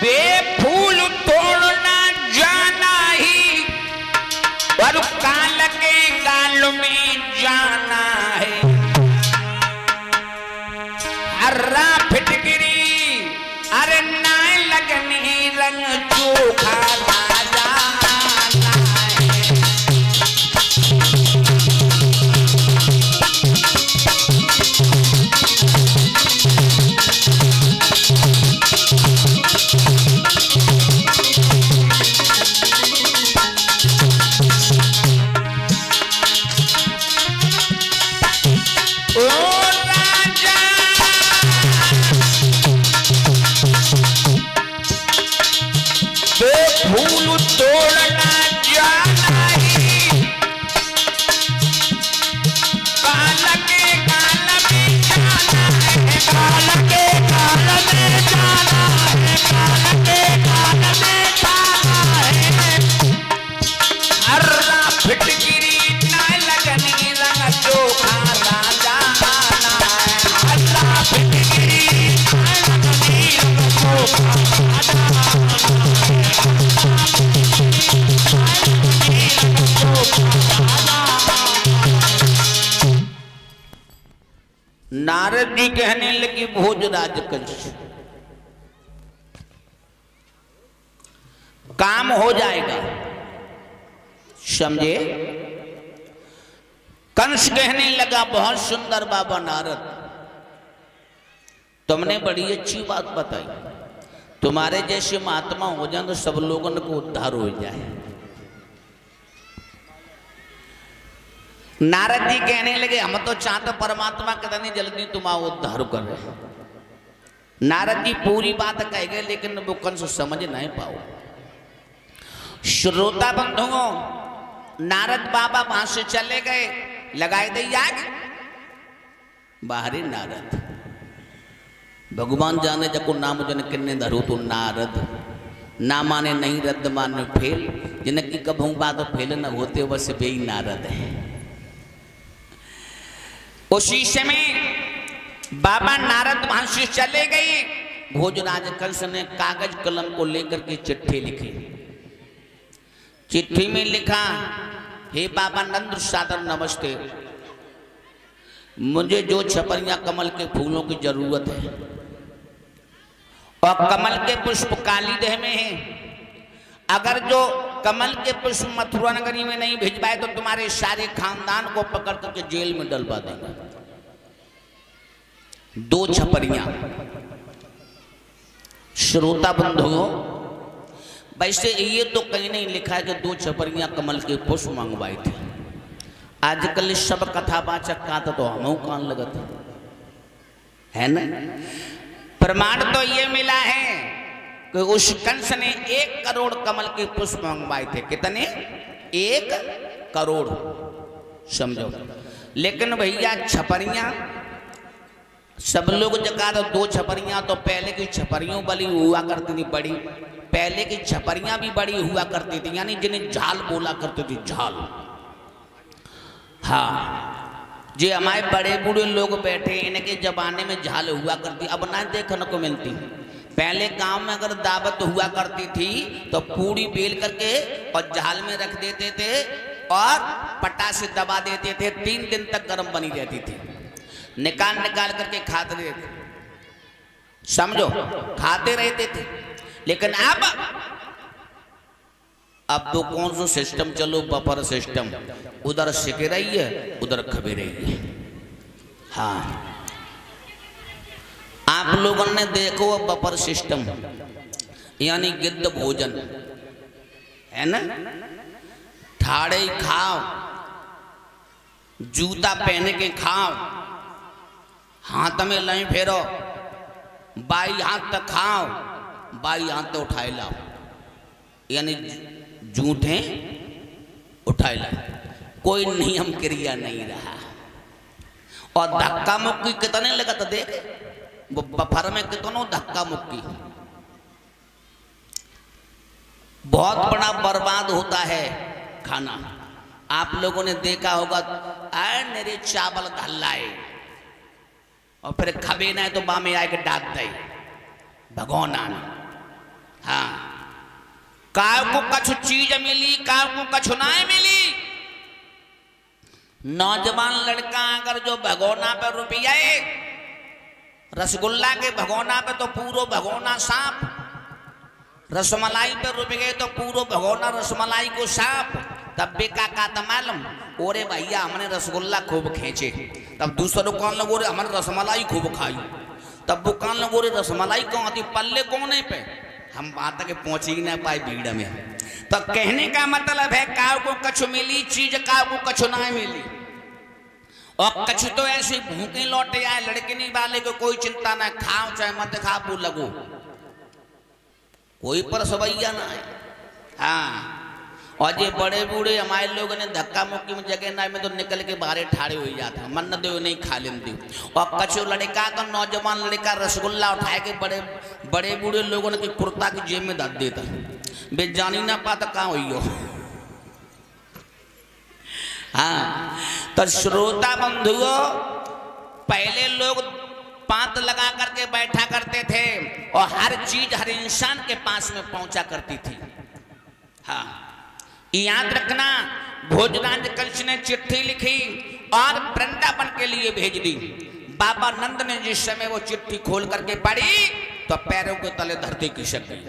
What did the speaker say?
बे फूल तोड़ना जाना ही और काल के गाल में जाना है। हर्रा फिटकरी अरे नाय लगनी रंग चोखा राजा फूल तोड़ना जाना ही काल के काल में जाना है। काल के काल में जाना है। काल के काल में जाना है। हर्रा फिटकिरी ना लगनी रंग चोखा राजा है। हर्रा फिटकिरी ना लगनी रंग चोखा राजा नारद जी कहने लगी भोजराज कंस काम हो जाएगा, समझे। कंस कहने लगा बहुत सुंदर बाबा नारद, तुमने बड़ी अच्छी बात बताई। तुम्हारे जैसे महात्मा हो जाए तो सब लोगों को उद्धार हो जाए। नारद जी कहने लगे हम तो चाहते परमात्मा कितनी जल्दी तुम्हारा उद्धार कर रहे। नारद जी पूरी बात कह गए लेकिन वो कंस समझ नहीं पाओ। श्रोता बंधुओं, नारद बाबा वहां से चले गए, लगाए दे आग बाहरी नारद। भगवान जाने जको नाम जन किन्ने धरो तो नारद, ना माने नहीं रद्द माने फेल, जिनकी कभू बात फेल न होते बस बेई नारद है। उसी समय बाबा नारद वहां से चले गए। भोजराज कंस ने कागज कलम को लेकर के चिट्ठी लिखी। चिट्ठी में लिखा, हे बाबा नंद सादर नमस्ते, मुझे जो छपरिया कमल के फूलों की जरूरत है और कमल के पुष्प काली देह में है, अगर जो कमल के पुष्प मथुरा नगरी में नहीं भिजवाए तो तुम्हारे सारे खानदान को पकड़ करके जेल में डलवा देंगे। 2 छपरियां। श्रोता बंधुओं, वैसे ये तो कहीं नहीं लिखा है कि 2 छपरियां कमल के पुष्प मंगवाए थे। आजकल सब कथावाचक का तो हम कान लगत है ना। प्रमाण तो ये मिला है कि उस कंस ने 1 करोड़ कमल के पुष्प मंगवाए थे। कितने? 1 करोड़, समझो। लेकिन भैया छपरियां सब लोग जगह 2 छपरियां तो पहले की छपरियों बड़ी हुआ करती थी, बड़ी पहले की छपरियां भी बड़ी हुआ करती थी, यानी जिन्हें झाल बोला करती थी, झाल। हाँ, जो हमारे बड़े बूढ़े लोग बैठे इनके जमाने में झाल हुआ करती, अब ना देखने को मिलती। पहले गांव में अगर दावत हुआ करती थी तो पूरी बेल करके और झाल में रख देते थे और पट्टा से दबा देते थे। 3 दिन तक गर्म बनी रहती थी। निकाल निकाल करके खाते रहते थे, समझो, खाते रहते थे। लेकिन अब तो कौन सा सिस्टम चलो, बफर सिस्टम, उधर सिके रही है उधर खबे रही है। हाँ, आप लोगों ने देखो बफर सिस्टम, यानी गिद्ध भोजन है ना। ठाड़े खाओ, जूता पहन के खाओ, हाथ में नहीं फेरो, बाई हाथ तक खाओ, बाई हाथ तक उठाए लाओ, यानी जूठे उठाए लाओ। कोई नियम क्रिया नहीं रहा। और धक्का मुक्की कितने लगा था देख, बफर में कितनों धक्का मुक्की, बहुत बड़ा बर्बाद होता है खाना। आप लोगों ने देखा होगा, आए मेरे चावल धल्लाए और फिर खबे ना तो बामे आए के डांट दे भगवान। हाँ, काव को कछु चीज मिली, काव को कछु ना मिली। नौजवान लड़का अगर जो भगोना पे रुपया, रसगुल्ला के भगोना पे तो पूरो भगोना सांप, रसमलाई पे रुप गए तो पूरो भगोना रसमलाई को सांप। तब बेका का तो मालूम, ओरे भैया हमने रसगुल्ला खूब खींचे। तब दूसरा दुकान लगो रे हमने रसमलाई खूब खाई। तब दुकान लगो रे रसमलाई कौन आती, पल्ले कोने पे, हम बात तक पहुंच ही ना पाए भीड़ में। तो कहने का मतलब है काव को कछु मिली चीज, काव को कछु ना मिली। और कछु तो ऐसे भूखे लौटे आए, लड़के नहीं वाले को कोई चिंता ना, खाओ चाहे मत खाओ लगो, कोई पर सवैया ना है। हाँ, और ये बड़े बूढ़े हमारे लोगों ने धक्का मुक्की में जगह ना में तो निकल के बाहर ठाड़े हो जाता, मन न दो नहीं खा लेते। और कछु लड़का तो नौजवान लड़का रसगुल्ला उठाए के बड़े बूढ़े लोगों ने कुर्ता की जेब में धर देता, बे जानी ना पाता कहाँ हुई हो। हाँ, तो श्रोता बंधुओं, पहले लोग पात लगा करके बैठा करते थे और हर चीज हर इंसान के पास में पहुंचा करती थी। हाँ, याद रखना, भोजराज कंस ने चिट्ठी लिखी और वृंदावन के लिए भेज दी। बाबा नंद ने जिस समय वो चिट्ठी खोल करके पढ़ी तो पैरों के तले धरती खिसक गई।